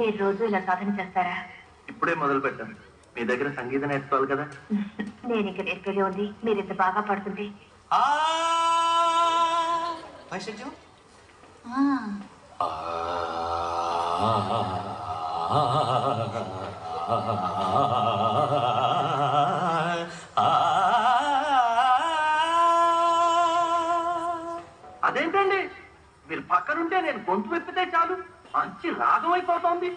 మీరు రోజు ఇలా సాధన చేస్తారా? ఇప్పుడే మొదలు పెట్టాను. మీ దగ్గర సంగీతం నేర్చుకోవాలి కదా. నేను ఇక నేర్పేదే ఉంది. మీరు ఇంత బాగా పడుతుంది. అదేంటండి, మీరు పక్కనుంటే నేను గొంతు విప్పితే చాలు మంచి రాగం అయిపోతుంది.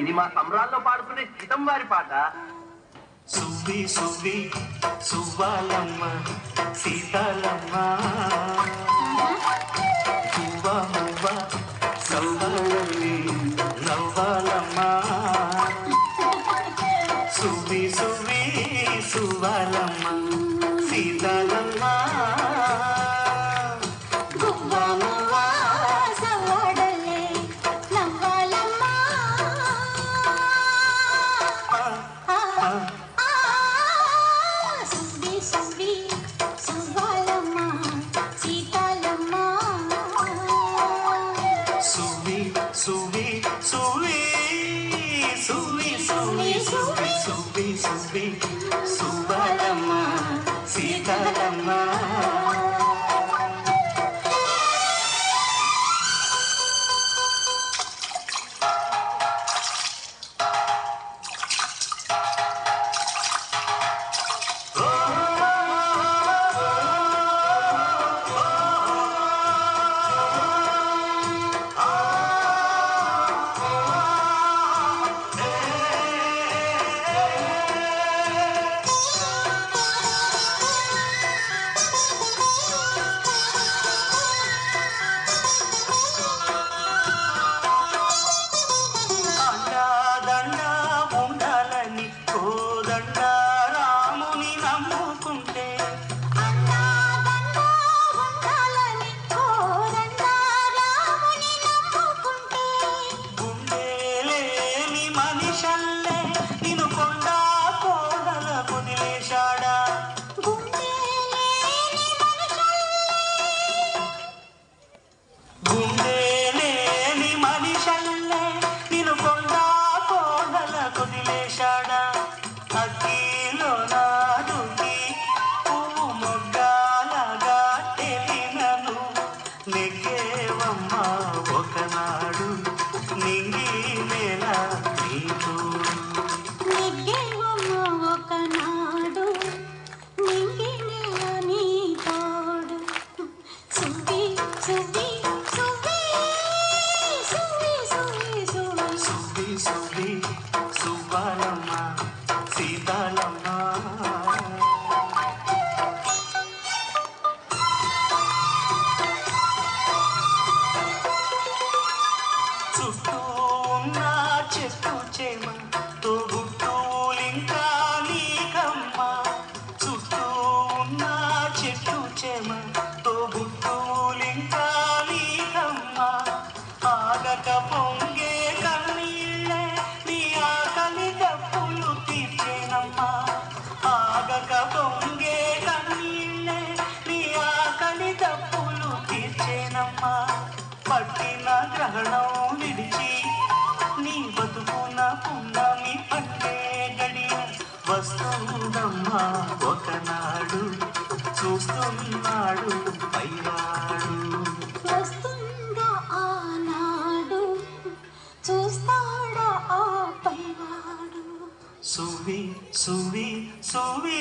ఇది మా సంబరాల్లో పాడుకునే సీతం వారి పాట. సువ్వి సువ్వి సువ్వాలమ్మ సీతాలమ్మ పువ్వ మువ్వ సవ్వాలమ్మి నవ్వాలమ్మ సువ్వి సువ్వి సువ్వాలమ్మ సీతాలమ్మ సువ్వాలమ్మ సీతాలమ్మ ఒకనాడు నింగి నేల నీతో ఒకనాడు నింగి నేల నీ తోడు సువ్వి సువ్వి సువ్వి సువ్వి సువ్వి సువ్వి సువ్వి సువ్వాలమ్మ సీతాలమ్మ చుట్టూ ఉన్న చెట్టు చేమ తోబుట్టులింకా నీకమ్మ చుట్టూ ఉన్న చెట్టు చేమ తోబుట్టులింకా నీకమ్మ ఆగక పొంగే కన్నీళ్ళే నీ ఆకలి డబ్బులు తీర్చేనమ్మా ఆగక పొంగే కన్నీళ్ళే నీ ఆకలి డబ్బులు తీర్చేనమ్మా పట్టిన గ్రహణం విడిచి నీ బతుకున పున్నమి పట్టే గడియ వస్తుందమ్మా ఒకనాడు చూస్తున్నాడు పైవాడు వస్తుందా ఆనాడు చూస్తాడా ఆ పైవాడు సువ్వి సువ్వి సువ్వి